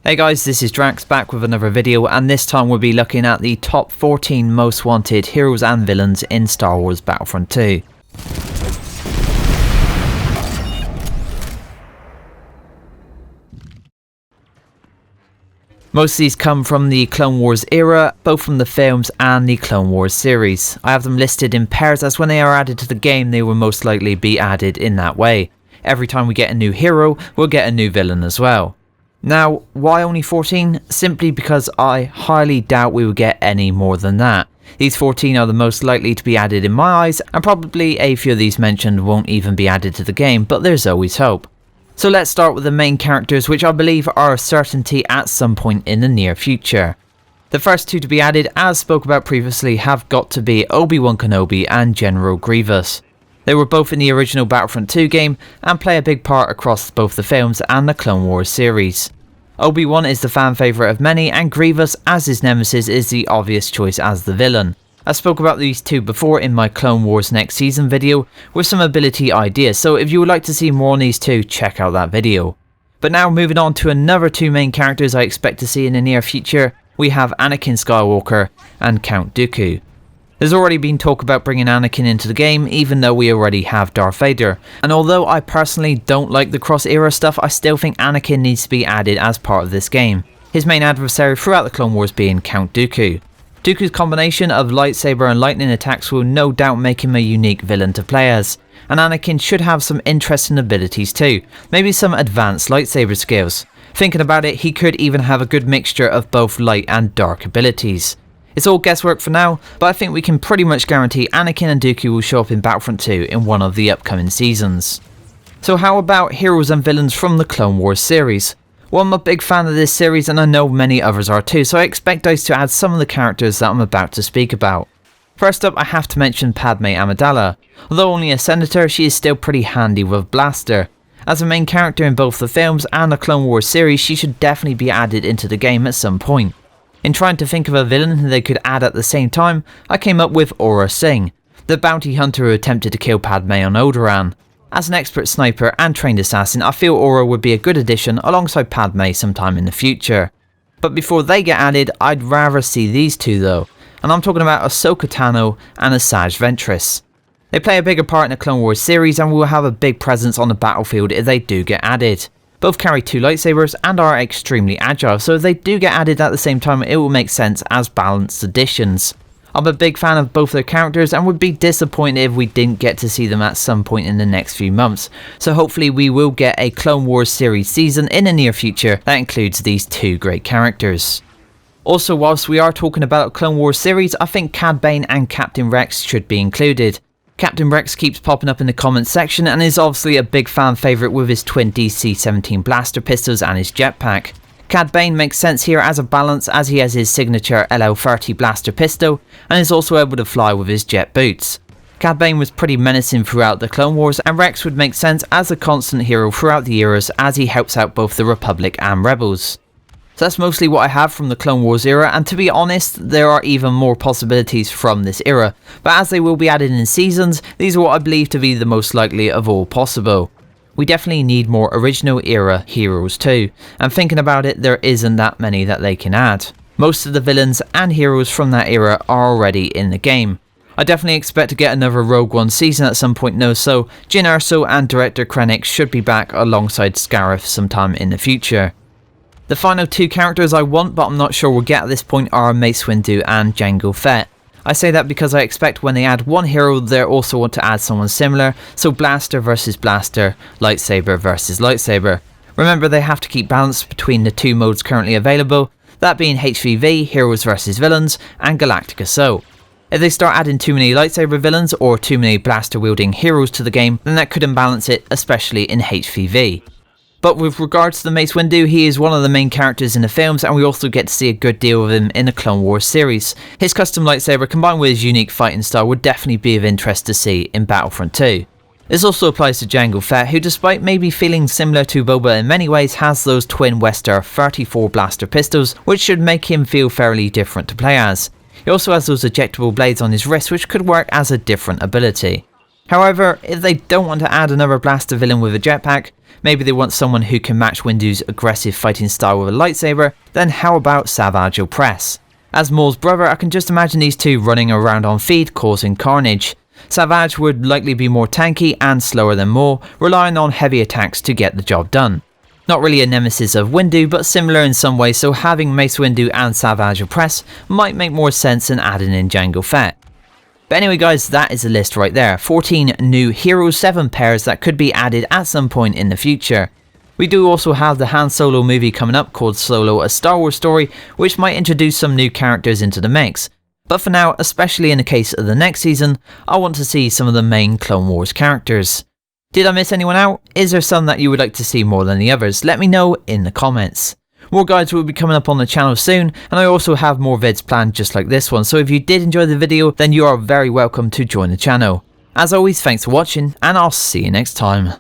Hey guys, this is Drax back with another video, and this time we'll be looking at the top 14 most wanted heroes and villains in Star Wars Battlefront 2. Most of these come from the Clone Wars era, both from the films and the Clone Wars series. I have them listed in pairs as when they are added to the game they will most likely be added in that way. Every time we get a new hero, we'll get a new villain as well. Now, why only 14? Simply because I highly doubt we will get any more than that. These 14 are the most likely to be added in my eyes, and probably a few of these mentioned won't even be added to the game, but there's always hope. So let's start with the main characters, which I believe are a certainty at some point in the near future. The first two to be added, as spoke about previously, have got to be Obi-Wan Kenobi and General Grievous. They were both in the original Battlefront 2 game and play a big part across both the films and the Clone Wars series. Obi-Wan is the fan favourite of many, and Grievous as his nemesis is the obvious choice as the villain. I spoke about these two before in my Clone Wars Next Season video with some ability ideas, so if you would like to see more on these two, check out that video. But now moving on to another two main characters I expect to see in the near future, we have Anakin Skywalker and Count Dooku. There's already been talk about bringing Anakin into the game, even though we already have Darth Vader. And although I personally don't like the cross-era stuff, I still think Anakin needs to be added as part of this game. His main adversary throughout the Clone Wars being Count Dooku. Dooku's combination of lightsaber and lightning attacks will no doubt make him a unique villain to play as. And Anakin should have some interesting abilities too, maybe some advanced lightsaber skills. Thinking about it, he could even have a good mixture of both light and dark abilities. It's all guesswork for now, but I think we can pretty much guarantee Anakin and Dooku will show up in Battlefront 2 in one of the upcoming seasons. So how about heroes and villains from the Clone Wars series? Well, I'm a big fan of this series and I know many others are too, so I expect DICE to add some of the characters that I'm about to speak about. First up, I have to mention Padme Amidala. Although only a senator, she is still pretty handy with a blaster. As a main character in both the films and the Clone Wars series, she should definitely be added into the game at some point. In trying to think of a villain who they could add at the same time, I came up with Aurra Sing, the bounty hunter who attempted to kill Padme on Alderaan. As an expert sniper and trained assassin, I feel Aurra would be a good addition alongside Padme sometime in the future. But before they get added, I'd rather see these two though, and I'm talking about Ahsoka Tano and Asajj Ventress. They play a bigger part in the Clone Wars series and will have a big presence on the battlefield if they do get added. Both carry two lightsabers and are extremely agile, so if they do get added at the same time it will make sense as balanced additions. I'm a big fan of both their characters and would be disappointed if we didn't get to see them at some point in the next few months, so hopefully we will get a Clone Wars series season in the near future that includes these two great characters. Also, whilst we are talking about a Clone Wars series, I think Cad Bane and Captain Rex should be included. Captain Rex keeps popping up in the comments section and is obviously a big fan favourite with his twin DC-17 blaster pistols and his jetpack. Cad Bane makes sense here as a balance as he has his signature LL-30 blaster pistol and is also able to fly with his jet boots. Cad Bane was pretty menacing throughout the Clone Wars, and Rex would make sense as a constant hero throughout the eras as he helps out both the Republic and Rebels. So that's mostly what I have from the Clone Wars era, and to be honest, there are even more possibilities from this era, but as they will be added in seasons, these are what I believe to be the most likely of all possible. We definitely need more original era heroes too, and thinking about it, there isn't that many that they can add. Most of the villains and heroes from that era are already in the game. I definitely expect to get another Rogue One season at some point now, so Jyn Erso and Director Krennic should be back alongside Scarif sometime in the future. The final two characters I want but I'm not sure we'll get at this point are Mace Windu and Jango Fett. I say that because I expect when they add one hero they also want to add someone similar, so blaster versus blaster, lightsaber versus lightsaber. Remember, they have to keep balance between the two modes currently available, that being HVV, heroes versus villains, and Galactic Assault. If they start adding too many lightsaber villains or too many blaster wielding heroes to the game, then that could imbalance it, especially in HVV. But with regards to the Mace Windu, he is one of the main characters in the films and we also get to see a good deal of him in the Clone Wars series. His custom lightsaber combined with his unique fighting style would definitely be of interest to see in Battlefront 2. This also applies to Jango Fett, who despite maybe feeling similar to Boba in many ways has those twin Wester 34 blaster pistols, which should make him feel fairly different to play as. He also has those ejectable blades on his wrist which could work as a different ability. However, if they don't want to add another blaster villain with a jetpack, maybe they want someone who can match Windu's aggressive fighting style with a lightsaber, then how about Savage Opress? As Maul's brother, I can just imagine these two running around on feet causing carnage. Savage would likely be more tanky and slower than Maul, relying on heavy attacks to get the job done. Not really a nemesis of Windu, but similar in some ways, so having Mace Windu and Savage Opress might make more sense than adding in Jango Fett. But anyway guys, that is the list right there. 14 new Hero 7 pairs that could be added at some point in the future. We do also have the Han Solo movie coming up called Solo: A Star Wars Story, which might introduce some new characters into the mix. But for now, especially in the case of the next season, I want to see some of the main Clone Wars characters. Did I miss anyone out? Is there some that you would like to see more than the others? Let me know in the comments. More guides will be coming up on the channel soon, and I also have more vids planned just like this one, so if you did enjoy the video, then you are very welcome to join the channel. As always, thanks for watching, and I'll see you next time.